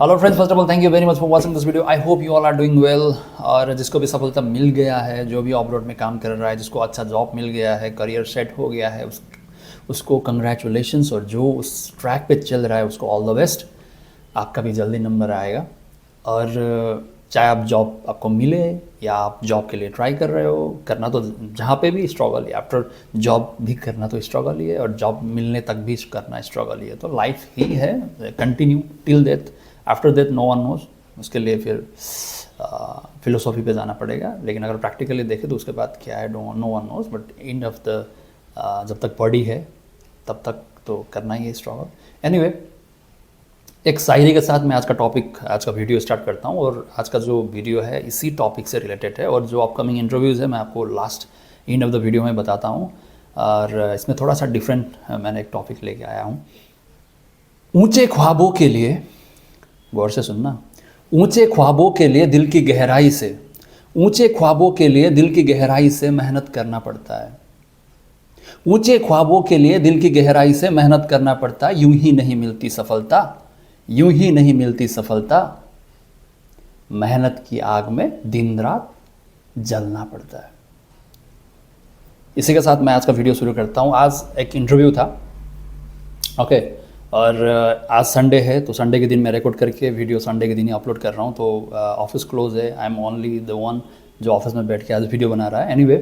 Hello friends, first of all thank you very much for watching this video. I hope you all are doing well. और जिसको भी सफलता मिल गया है, जो भी ऑब्रोड में काम कर रहा है, जिसको अच्छा जॉब मिल गया है, करियर सेट हो गया है, उसको कंग्रेचुलेशंस। और जो उस ट्रैक पे चल रहा है उसको ऑल द बेस्ट। आपका भी जल्दी नंबर आएगा। और चाहे आप जॉब आपको मिले या आप जॉब के लिए ट्राई कर रहे हो, करना तो जहाँ पे भी स्ट्रगल है। आफ्टर जॉब भी करना तो स्ट्रगल ही है, और जॉब मिलने तक भी करना स्ट्रगल ही है। तो लाइफ ही है, continue till death. After death no one knows. उसके लिए फिर फिलोसॉफी पे जाना पड़ेगा। लेकिन अगर प्रैक्टिकली देखें तो उसके बाद क्या है, no one knows. But end of the जब तक बॉडी है तब तक तो करना ही है स्ट्रगल। एनीवे, एक शायरी के साथ मैं आज का वीडियो स्टार्ट करता हूँ। और आज का जो वीडियो है इसी टॉपिक से रिलेटेड है। और जो अपकमिंग इंटरव्यूज़ है मैं आपको last and of the video में बताता हूँ। और इसमें थोड़ा सा डिफरेंट मैंने एक टॉपिक लेके आया हूँ। ऊंचे ख्वाबों के लिए, गौर से सुनना, ऊंचे ख्वाबों के लिए दिल की गहराई से, ऊंचे ख्वाबों के लिए दिल की गहराई से मेहनत करना पड़ता है। ऊंचे ख्वाबों के लिए दिल की गहराई से मेहनत करना पड़ता है। यूं ही नहीं मिलती सफलता, यूं ही नहीं मिलती सफलता। मेहनत की आग में दिन रात जलना पड़ता है। इसी के साथ मैं आज का वीडियो शुरू करता हूँ। आज एक इंटरव्यू था, ओके। और आज संडे है, तो संडे के दिन मैं रिकॉर्ड करके वीडियो संडे के दिन ही अपलोड कर रहा हूँ। तो ऑफिस क्लोज है, I am only the one जो ऑफिस में बैठ के आज वीडियो बना रहा है। एनीवे,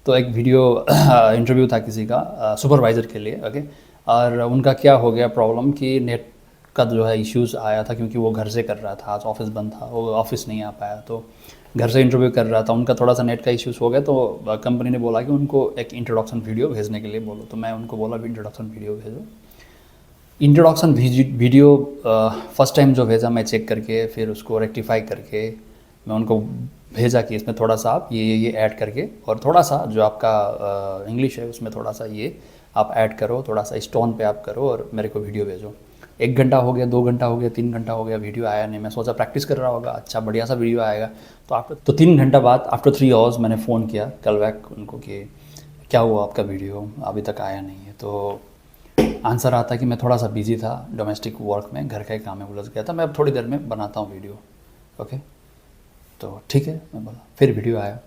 तो एक वीडियो इंटरव्यू था किसी का सुपरवाइज़र के लिए, ओके। और उनका क्या हो गया प्रॉब्लम कि नेट का जो है इश्यूज़ आया था, क्योंकि वो घर से कर रहा था। आज ऑफिस बंद था, वो ऑफिस नहीं आ पाया, तो घर से इंटरव्यू कर रहा था। उनका थोड़ा सा नेट का इश्यूज़ हो गया, तो कंपनी ने बोला कि उनको एक इंट्रोडक्शन वीडियो भेजने के लिए बोलो। तो मैं उनको बोला भी इंट्रोडक्शन वीडियो भेजो। इंट्रोडक्शन वीडियो फर्स्ट टाइम जो भेजा, मैं चेक करके फिर उसको रेक्टिफाई करके मैं उनको भेजा कि इसमें थोड़ा सा आप ये ऐड करके, और थोड़ा सा जो आपका इंग्लिश है उसमें थोड़ा सा ये आप ऐड करो, थोड़ा सा इस टोन पे आप करो और मेरे को वीडियो भेजो। 1 घंटा हो गया, 2 घंटा हो गया, 3 घंटा हो गया, वीडियो आया नहीं। मैं सोचा प्रैक्टिस कर रहा होगा, अच्छा बढ़िया सा वीडियो आएगा। तो 3 घंटा बाद, आफ्टर 3 आवर्स, मैंने फ़ोन किया कल बैक उनको कि क्या हुआ आपका वीडियो, अभी तक आया नहीं है। तो आंसर आता कि मैं थोड़ा सा बिजी था डोमेस्टिक वर्क में, घर का ही काम में उलझ गया था, मैं अब थोड़ी देर में बनाता हूँ वीडियो, ओके। तो ठीक है, मैं बोला। फिर वीडियो आया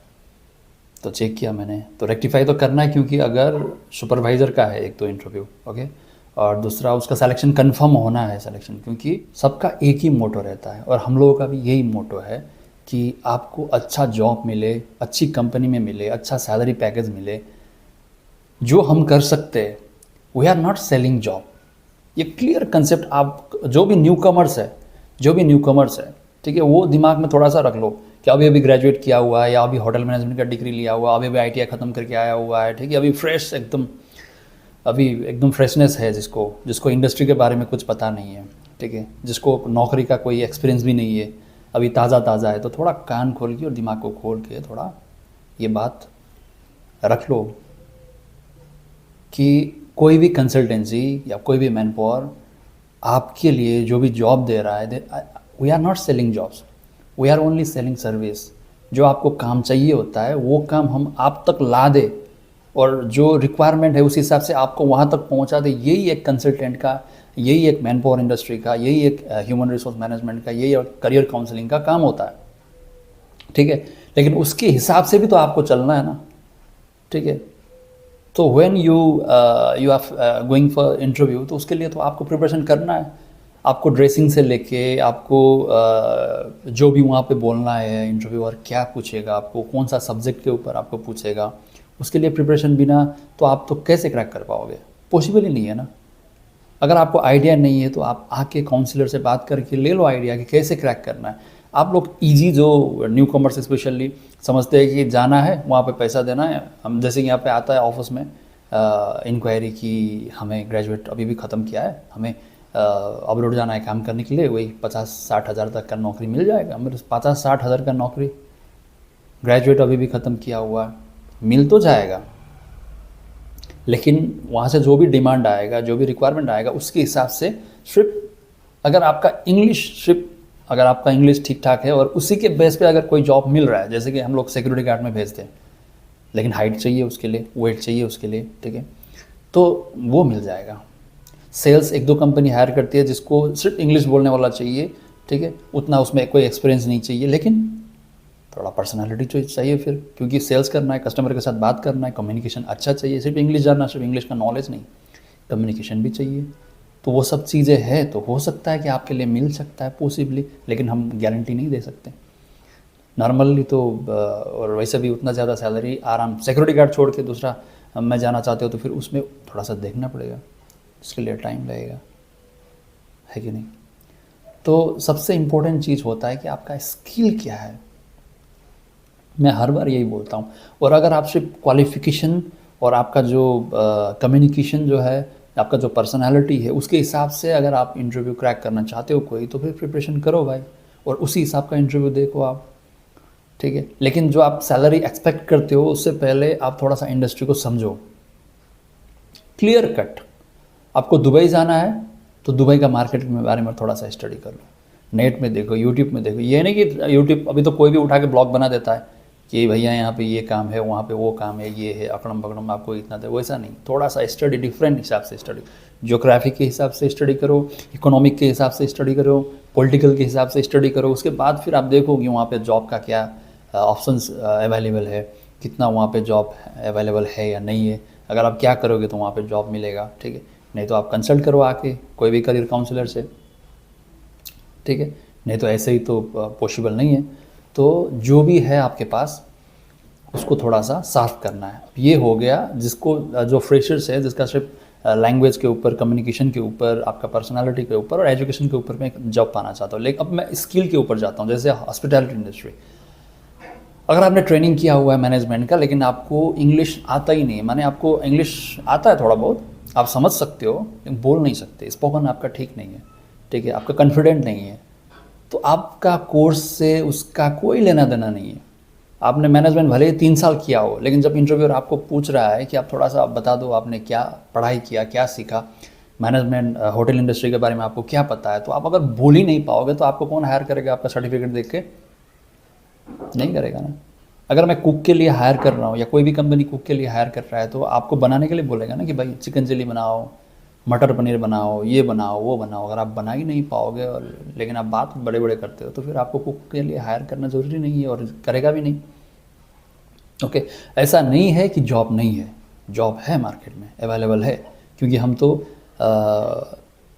तो चेक किया मैंने, तो रेक्टिफाई तो करना है, क्योंकि अगर सुपरवाइज़र का है एक तो इंटरव्यू, ओके, और दूसरा उसका सिलेक्शन कंफर्म होना है सिलेक्शन, क्योंकि सबका एक ही मोटो रहता है। और हम लोगों का भी यही मोटो है कि आपको अच्छा जॉब मिले, अच्छी कंपनी में मिले, अच्छा सैलरी पैकेज मिले, जो हम कर सकते हैं। We are not selling job, ये क्लियर कंसेप्ट। आप जो भी न्यू कमर्स है, ठीक है, वो दिमाग में थोड़ा सा रख लो कि अभी ग्रेजुएट किया हुआ है, या अभी होटल मैनेजमेंट का डिग्री लिया हुआ, अभी ITI ख़त्म करके आया हुआ है, ठीक है, अभी फ्रेश एकदम फ्रेशनेस है, जिसको इंडस्ट्री के बारे में कुछ पता नहीं है, ठीक है, जिसको नौकरी का कोई एक्सपीरियंस भी नहीं है, अभी ताज़ा है। तो थोड़ा कान खोल के और दिमाग को खोल के थोड़ा ये बात रख लो कि कोई भी कंसल्टेंसी या कोई भी मैन पावर आपके लिए जो भी जॉब दे रहा है, we are not selling jobs, we are only selling service. जो आपको काम चाहिए होता है वो काम हम आप तक ला दे, और जो रिक्वायरमेंट है उस हिसाब से आपको वहाँ तक पहुँचा दे। यही एक कंसल्टेंट का, यही एक मैन पावर इंडस्ट्री का, यही एक ह्यूमन रिसोर्स मैनेजमेंट का, यही एक करियर काउंसलिंग का काम होता है, ठीक है। लेकिन उसके हिसाब से भी तो आपको चलना है ना, ठीक है। तो when you are going for interview, तो उसके लिए तो आपको प्रिपरेशन करना है। आपको ड्रेसिंग से लेके आपको जो भी वहाँ पे बोलना है, इंटरव्यूअर क्या पूछेगा, आपको कौन सा सब्जेक्ट के ऊपर आपको पूछेगा, उसके लिए प्रिपरेशन बिना तो आप तो कैसे क्रैक कर पाओगे? पॉसिबल ही नहीं है ना। अगर आपको आइडिया नहीं है तो आप आके काउंसलर से बात करके ले लो आइडिया कि कैसे क्रैक करना है। आप लोग ईजी, जो न्यू कमर्स स्पेशली समझते हैं कि जाना है वहाँ पे पैसा देना है। हम जैसे कि यहाँ पे आता है ऑफिस में इंक्वायरी की, हमें ग्रेजुएट अभी भी ख़त्म किया है, हमें अब्रॉड जाना है काम करने के लिए, वही 50-60 हज़ार तक का नौकरी मिल जाएगा। मेरे 50-60 हज़ार का नौकरी, ग्रेजुएट अभी भी ख़त्म किया हुआ है, मिल तो जाएगा। लेकिन वहाँ से जो भी डिमांड आएगा, जो भी रिक्वायरमेंट आएगा, उसके हिसाब से सिर्फ अगर आपका इंग्लिश ठीक ठाक है और उसी के बेस पे अगर कोई जॉब मिल रहा है, जैसे कि हम लोग सिक्योरिटी गार्ड में भेजते हैं, लेकिन हाइट चाहिए उसके लिए, वेट चाहिए उसके लिए, ठीक है, तो वो मिल जाएगा। सेल्स 1-2 कंपनी हायर करती है जिसको सिर्फ इंग्लिश बोलने वाला चाहिए, ठीक है, उतना उसमें कोई एक्सपीरियंस नहीं चाहिए, लेकिन थोड़ा पर्सनालिटी चाहिए फिर, क्योंकि सेल्स करना है, कस्टमर के साथ बात करना है, कम्युनिकेशन अच्छा चाहिए, सिर्फ इंग्लिश जानना, सिर्फ इंग्लिश का नॉलेज नहीं, कम्युनिकेशन भी चाहिए। तो वो सब चीज़ें हैं, तो हो सकता है कि आपके लिए मिल सकता है पॉसिबली, लेकिन हम गारंटी नहीं दे सकते नॉर्मली। तो और वैसे भी उतना ज़्यादा सैलरी आराम, सिक्योरिटी गार्ड छोड़ के दूसरा मैं जाना चाहते हो तो फिर उसमें थोड़ा सा देखना पड़ेगा, उसके लिए टाइम लगेगा, है कि नहीं। तो सबसे इम्पोर्टेंट चीज़ होता है कि आपका स्किल क्या है, मैं हर बार यही बोलता हूँ। और अगर आप सिर्फ क्वालिफ़िकेशन और आपका जो कम्युनिकेशन जो है, आपका जो पर्सनालिटी है, उसके हिसाब से अगर आप इंटरव्यू क्रैक करना चाहते हो कोई, तो फिर प्रिपरेशन करो भाई, और उसी हिसाब का इंटरव्यू देखो आप, ठीक है। लेकिन जो आप सैलरी एक्सपेक्ट करते हो, उससे पहले आप थोड़ा सा इंडस्ट्री को समझो, क्लियर कट। आपको दुबई जाना है तो दुबई का मार्केट के बारे में थोड़ा सा स्टडी कर लो, नेट में देखो, यूट्यूब में देखो। ये नहीं कि यूट्यूब अभी तो कोई भी उठा के ब्लॉग बना देता है कि भैया यहाँ पे ये काम है, वहाँ पे वो काम है, ये है, अकड़म पकड़म आपको इतना दे, वैसा नहीं। थोड़ा सा स्टडी, डिफरेंट हिसाब से स्टडी, ज्योग्राफी के हिसाब से स्टडी करो, इकोनॉमिक के हिसाब से स्टडी करो, पॉलिटिकल के हिसाब से स्टडी करो। उसके बाद फिर आप देखो कि वहाँ पे जॉब का क्या ऑप्शंस अवेलेबल है, कितना वहाँ पे जॉब अवेलेबल है या नहीं है। अगर आप क्या करोगे तो वहाँ पे जॉब मिलेगा, ठीक है। नहीं तो आप कंसल्ट करो आके कोई भी करियर काउंसलर से, ठीक है। नहीं तो ऐसे ही तो पॉसिबल नहीं है। तो जो भी है आपके पास उसको थोड़ा सा साफ करना है। ये हो गया जिसको, जो फ्रेशर्स है, जिसका सिर्फ लैंग्वेज के ऊपर, कम्युनिकेशन के ऊपर, आपका पर्सनालिटी के ऊपर और एजुकेशन के ऊपर मैं जॉब पाना चाहता हूँ। लेकिन अब मैं स्किल के ऊपर जाता हूँ, जैसे हॉस्पिटैलिटी इंडस्ट्री। अगर आपने ट्रेनिंग किया हुआ है मैनेजमेंट का, लेकिन आपको इंग्लिश आता ही नहीं, माने आपको इंग्लिश आता है थोड़ा बहुत, आप समझ सकते हो लेकिन बोल नहीं सकते, स्पोकन आपका ठीक नहीं है, ठीक है, आपका कॉन्फिडेंट नहीं है, तो आपका कोर्स से उसका कोई लेना देना नहीं है। आपने मैनेजमेंट भले ही 3 साल किया हो, लेकिन जब इंटरव्यूअर आपको पूछ रहा है कि आप थोड़ा सा बता दो आपने क्या पढ़ाई किया, क्या सीखा, मैनेजमेंट होटल इंडस्ट्री के बारे में आपको क्या पता है, तो आप अगर बोल ही नहीं पाओगे तो आपको कौन हायर करेगा? आपका सर्टिफिकेट देख के नहीं करेगा ना। अगर मैं कुक के लिए हायर कर रहा हूँ या कोई भी कंपनी कुक के लिए हायर कर रहा है, तो आपको बनाने के लिए बोलेगा ना कि भाई चिकन चिली बनाओ, मटर पनीर बनाओ, ये बनाओ, वो बनाओ। अगर आप बना ही नहीं पाओगे और लेकिन आप बात बड़े बड़े करते हो, तो फिर आपको कुक के लिए हायर करना ज़रूरी नहीं है और करेगा भी नहीं। ओके, ऐसा नहीं है कि जॉब नहीं है, जॉब है, मार्केट में अवेलेबल है, क्योंकि हम तो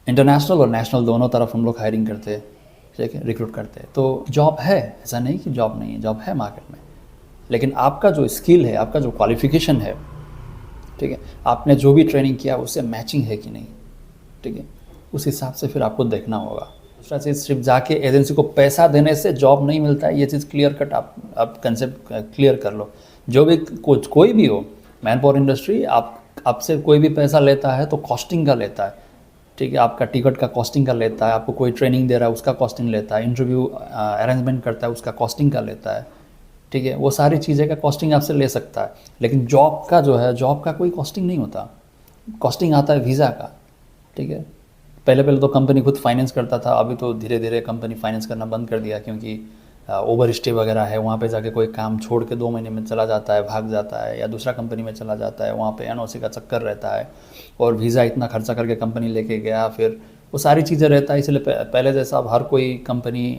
इंटरनेशनल और नेशनल दोनों तरफ हम लोग हायरिंग करते हैं, ठीक है, रिक्रूट करते हैं। तो जॉब है, ऐसा नहीं कि जॉब नहीं है, जॉब है मार्केट में। लेकिन आपका जो स्किल है, आपका जो क्वालिफिकेशन है, ठीक है, आपने जो भी ट्रेनिंग किया उससे मैचिंग है कि नहीं, ठीक है, उस हिसाब से फिर आपको देखना होगा। दूसरा चीज़, सिर्फ जाके एजेंसी को पैसा देने से जॉब नहीं मिलता है, ये चीज़ क्लियर कट आप कंसेप्ट क्लियर कर लो। जो भी कोई भी हो, मैन पावर इंडस्ट्री, आपसे कोई भी पैसा लेता है तो कॉस्टिंग का लेता है, ठीक है, आपका टिकट का कॉस्टिंग का लेता है, आपको कोई ट्रेनिंग दे रहा है उसका कॉस्टिंग लेता है, इंटरव्यू अरेंजमेंट करता है उसका कॉस्टिंग का लेता है, ठीक है, वो सारी चीज़ें का कॉस्टिंग आपसे ले सकता है। लेकिन जॉब का जो है, जॉब का कोई कॉस्टिंग नहीं होता, कॉस्टिंग आता है वीज़ा का, ठीक है। पहले तो कंपनी खुद फाइनेंस करता था, अभी तो धीरे धीरे कंपनी फाइनेंस करना बंद कर दिया, क्योंकि ओवर स्टे वगैरह है, वहाँ पे जाके कोई काम छोड़ के 2 महीने में चला जाता है, भाग जाता है, या दूसरा कंपनी में चला जाता है, वहाँ पे एनओसी का चक्कर रहता है, और वीज़ा इतना खर्चा करके कंपनी लेके गया, फिर वो सारी चीज़ें रहता है। इसलिए पहले जैसा अब हर कोई कंपनी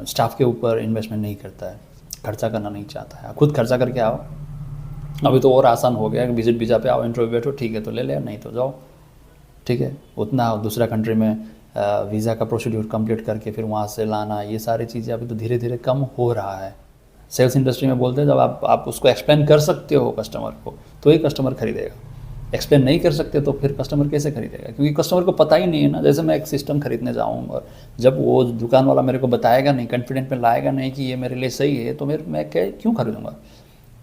स्टाफ के ऊपर इन्वेस्टमेंट नहीं करता है, खर्चा करना नहीं चाहता है। खुद खर्चा करके आओ, अभी तो और आसान हो गया, विजिट वीज़ा पे आओ, इंटरव्यू बैठो, ठीक है तो ले ले, नहीं तो जाओ, ठीक है। उतना दूसरा कंट्री में वीज़ा का प्रोसीड्यूर कंप्लीट करके फिर वहाँ से लाना, ये सारी चीज़ें अभी तो धीरे धीरे कम हो रहा है। सेल्स इंडस्ट्री में बोलते हैं, जब आप उसको एक्सप्लेन कर सकते हो कस्टमर को, तो ही कस्टमर खरीदेगा। एक्सप्लेन नहीं कर सकते तो फिर कस्टमर कैसे खरीदेगा? क्योंकि कस्टमर को पता ही नहीं है ना। जैसे मैं एक सिस्टम खरीदने जाऊँ और जब वो दुकान वाला मेरे को बताएगा नहीं, कॉन्फिडेंट में लाएगा नहीं कि ये मेरे लिए सही है, तो मैं क्यों खरीदूँगा?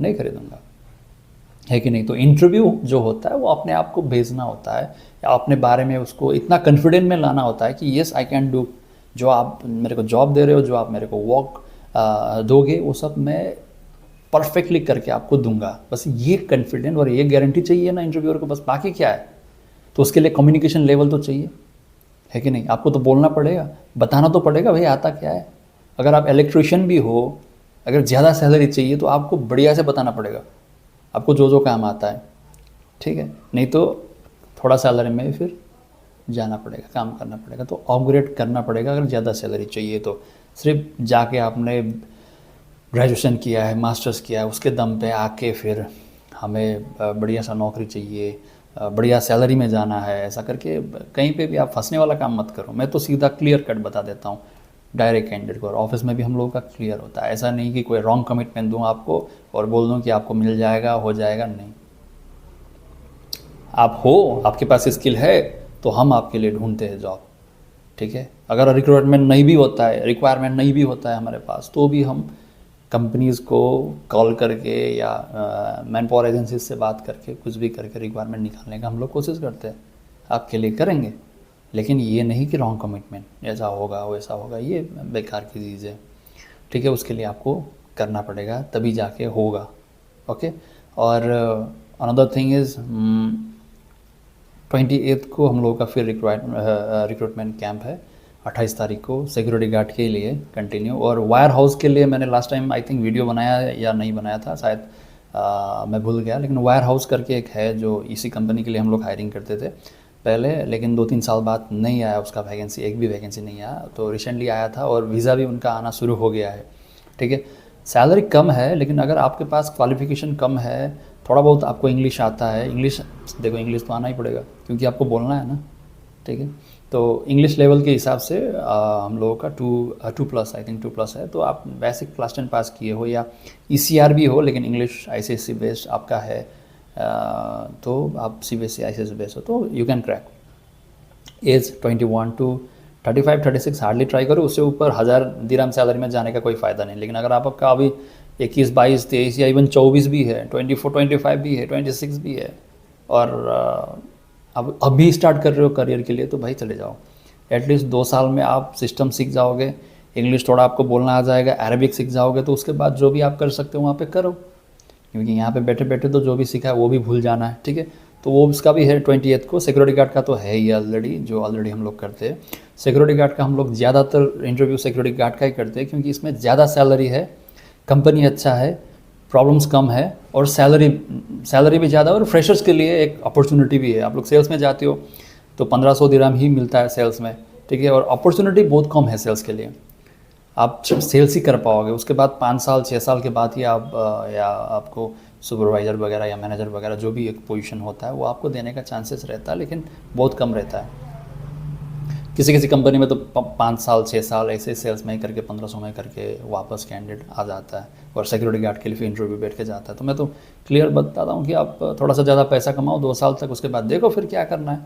नहीं खरीदूँगा, है कि नहीं। तो इंटरव्यू जो होता है वो अपने आप को भेजना होता है, या अपने बारे में उसको इतना कॉन्फिडेंट में लाना होता है कि येस आई कैन डू, जो आप मेरे को जॉब दे रहे हो, जो आप मेरे को वर्क दोगे, वो सब मैं परफेक्टली करके आपको दूंगा। बस ये कॉन्फिडेंट और ये गारंटी चाहिए ना इंटरव्यूअर को, बस। बाकी क्या है? तो उसके लिए कम्युनिकेशन लेवल तो चाहिए, है कि नहीं। आपको तो बोलना पड़ेगा, बताना तो पड़ेगा भाई आता क्या है। अगर आप इलेक्ट्रिशियन भी हो, अगर ज़्यादा सैलरी चाहिए तो आपको बढ़िया से बताना पड़ेगा आपको जो जो काम आता है, ठीक है। नहीं तो थोड़ा सैलरी में फिर जाना पड़ेगा, काम करना पड़ेगा, तो अपग्रेड करना पड़ेगा अगर ज़्यादा सैलरी चाहिए तो। सिर्फ जाके आपने ग्रेजुएशन किया है, मास्टर्स किया है, उसके दम पे आके फिर हमें बढ़िया सा नौकरी चाहिए, बढ़िया सैलरी में जाना है, ऐसा करके कहीं पे भी आप फंसने वाला काम मत करो। मैं तो सीधा क्लियर कट बता देता हूँ डायरेक्ट कैंडिडेट को, और ऑफिस में भी हम लोगों का क्लियर होता है। ऐसा नहीं कि कोई रॉन्ग कमिटमेंट दूँ आपको और बोल दूँ कि आपको मिल जाएगा, हो जाएगा, नहीं। आप हो, आपके पास स्किल है तो हम आपके लिए ढूंढते हैं जॉब, ठीक है। अगर रिक्वायरमेंट नहीं भी होता है हमारे पास, तो भी हम कंपनीज़ को कॉल करके या मैन पावर एजेंसीज से बात करके कुछ भी करके रिक्वायरमेंट निकालने का हम लोग कोशिश करते हैं, आपके लिए करेंगे। लेकिन ये नहीं कि रॉन्ग कमिटमेंट, ऐसा होगा वैसा होगा, ये बेकार की चीज़ है, ठीक है। उसके लिए आपको करना पड़ेगा, तभी जाके होगा, ओके। और अनदर थिंग इज़ 28 को हम लोगों का फिर रिक्रूटमेंट कैंप है, 28 तारीख को सिक्योरिटी गार्ड के लिए कंटिन्यू। और वायर हाउस के लिए मैंने last time I think video बनाया या नहीं बनाया था शायद, मैं भूल गया। लेकिन वायर हाउस करके एक है जो इसी कंपनी के लिए हम लोग हायरिंग करते थे पहले, लेकिन 2-3 साल बाद नहीं आया उसका वैकेंसी, एक भी वैकेंसी नहीं आया। तो रिसेंटली आया था और वीज़ा भी उनका आना शुरू हो गया है, ठीक है। सैलरी कम है, लेकिन अगर आपके पास क्वालिफिकेशन कम है, थोड़ा बहुत आपको इंग्लिश आता है, इंग्लिश देखो इंग्लिश तो आना ही पड़ेगा क्योंकि आपको बोलना है ना, ठीक है। तो इंग्लिश लेवल के हिसाब से हम लोगों का 2+ आई थिंक 2+ है। तो आप बेसिक क्लास 10 पास किए हो या ECR भी हो, लेकिन इंग्लिश ICSE बेस्ड आपका है, तो आप CBSE ICSE बेस्ड हो तो you can crack. Age 21 to 35-36 hardly try करो, उससे ऊपर 1000 दिरहम सैलरी में जाने का कोई फ़ायदा नहीं। लेकिन अगर आपका अभी 21, 22, 23 या इवन 24 भी है, 24, 25 भी है, 26 भी है, और अब अभी स्टार्ट कर रहे हो करियर के लिए, तो भाई चले जाओ। एटलीस्ट 2 साल में आप सिस्टम सीख जाओगे, इंग्लिश थोड़ा आपको बोलना आ जाएगा, अरबिक सीख जाओगे, तो उसके बाद जो भी आप कर सकते हो वहाँ पे करो, क्योंकि यहाँ पे बैठे बैठे तो जो भी सीखा है वो भी भूल जाना है, ठीक है। तो वो उसका भी है 28 को। सिक्योरिटी गार्ड का तो है ही ऑलरेडी, जो ऑलरेडी हम लोग करते हैं। सिक्योरिटी गार्ड का हम लोग ज़्यादातर इंटरव्यू सिक्योरिटी गार्ड का ही करते हैं, क्योंकि इसमें ज़्यादा सैलरी है, कंपनी अच्छा है, प्रॉब्लम्स कम है, और सैलरी भी ज़्यादा, और फ्रेशर्स के लिए एक अपॉर्चुनिटी भी है। आप लोग सेल्स में जाते हो तो 1500 दिरहम ही मिलता है सेल्स में, ठीक है। और अपॉर्चुनिटी बहुत कम है सेल्स के लिए, आप सिर्फ सेल्स ही कर पाओगे। उसके बाद 5 साल 6 साल के बाद ही आप या आपको सुपरवाइज़र वगैरह या मैनेजर वगैरह जो भी एक पोजीशन होता है वो आपको देने का चांसेस रहता है, लेकिन बहुत कम रहता है। किसी किसी कंपनी में तो 5 साल 6 साल ऐसे सेल्स में ही करके 1500 में करके वापस कैंडिडेट आ जाता है, और सिक्योरिटी गार्ड के लिए फिर इंटरव्यू बैठ के जाता है। तो मैं तो क्लियर बताता हूँ कि आप थोड़ा सा ज़्यादा पैसा कमाओ 2 साल तक, उसके बाद देखो फिर क्या करना है,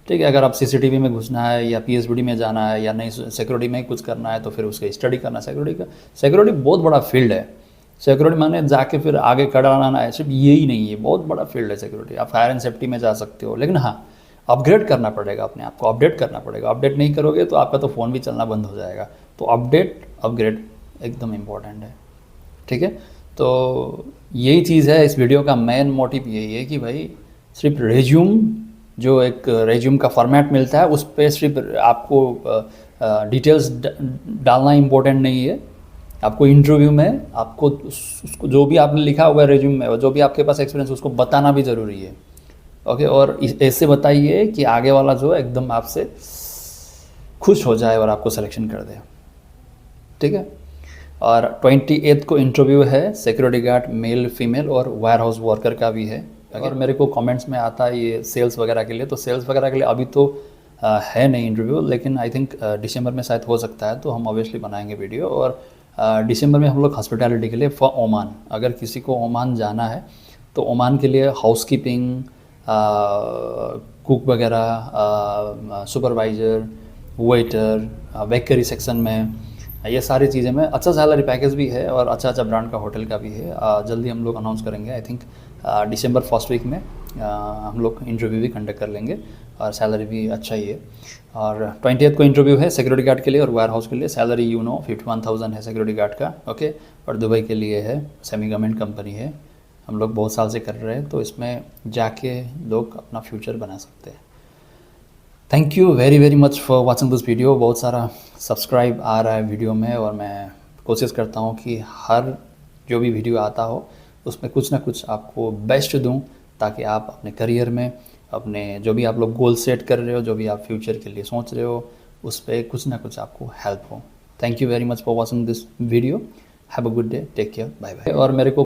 ठीक है। अगर आप CCTV में घुसना है या PSBD में जाना है या नहीं सिक्योरिटी में ही कुछ करना है, तो फिर उसकी स्टडी करना है। सिक्योरिटी बहुत बड़ा फील्ड है। सिक्योरिटी माने जाके फिर आगे खड़ा रहना है, सिर्फ यही नहीं है, बहुत बड़ा फील्ड है सिक्योरिटी। आप फायर एंड सेफ्टी में जा सकते हो, लेकिन हाँ अपग्रेड करना पड़ेगा, अपने आप को अपडेट करना पड़ेगा। अपडेट नहीं करोगे तो आपका तो फ़ोन भी चलना बंद हो जाएगा। तो अपग्रेड एकदम इम्पॉर्टेंट है, ठीक है। तो यही चीज़ है, इस वीडियो का मेन मोटिव यही है कि भाई सिर्फ रेज्यूम, जो एक रेज्यूम का फॉर्मेट मिलता है उस पर सिर्फ आपको डिटेल्स डालना इम्पोर्टेंट नहीं है। आपको इंटरव्यू में आपको उसको जो भी आपने लिखा हुआ है रेज्यूम में, और जो भी आपके पास एक्सपीरियंस उसको बताना भी ज़रूरी है, ओके। और ऐसे बताइए कि आगे वाला जो है एकदम आपसे खुश हो जाए और आपको सिलेक्शन कर दे, ठीक है। और 28 को इंटरव्यू है, सिक्योरिटी गार्ड मेल फीमेल और वायर हाउस वर्कर का भी है। अगर मेरे को कमेंट्स में आता है ये सेल्स वगैरह के लिए, तो सेल्स वगैरह के लिए अभी तो है नहीं इंटरव्यू, लेकिन आई थिंक दिसंबर में शायद हो सकता है, तो हम ऑब्वियसली बनाएंगे वीडियो। और दिसंबर में हम लोग हॉस्पिटैलिटी के लिए फॉर ओमान, अगर किसी को ओमान जाना है तो ओमान के लिए हाउसकीपिंग, कुक वगैरह, सुपरवाइज़र, वेटर, बेकरी सेक्शन में, ये सारी चीज़ें में अच्छा सैलरी पैकेज भी है और अच्छा ब्रांड का होटल का भी है। जल्दी हम लोग अनाउंस करेंगे, I think December first week में हम लोग इंटरव्यू भी कंडक्ट कर लेंगे, और सैलरी भी अच्छा ही है। और 28 को इंटरव्यू है सिक्योरिटी गार्ड के लिए और वायर हाउस के लिए। सैलरी 51,000 है सिक्योरिटी गार्ड का, ओके। और दुबई के लिए है, सेमी गवर्नमेंट कंपनी है, हम लोग बहुत साल से कर रहे हैं, तो इसमें जाके लोग अपना फ्यूचर बना सकते हैं। Thank you very much for watching this video. बहुत सारा सब्सक्राइब आ रहा है वीडियो में, और मैं कोशिश करता हूँ कि हर जो भी वीडियो आता हो उसमें कुछ ना कुछ आपको बेस्ट दूँ, ताकि आप अपने करियर में अपने जो भी आप लोग गोल सेट कर रहे हो, जो भी आप फ्यूचर के लिए सोच रहे हो, उस पर कुछ ना कुछ आपको हेल्प हो। Thank you very much for watching this video. Have a good day, take care, bye bye. और मेरे को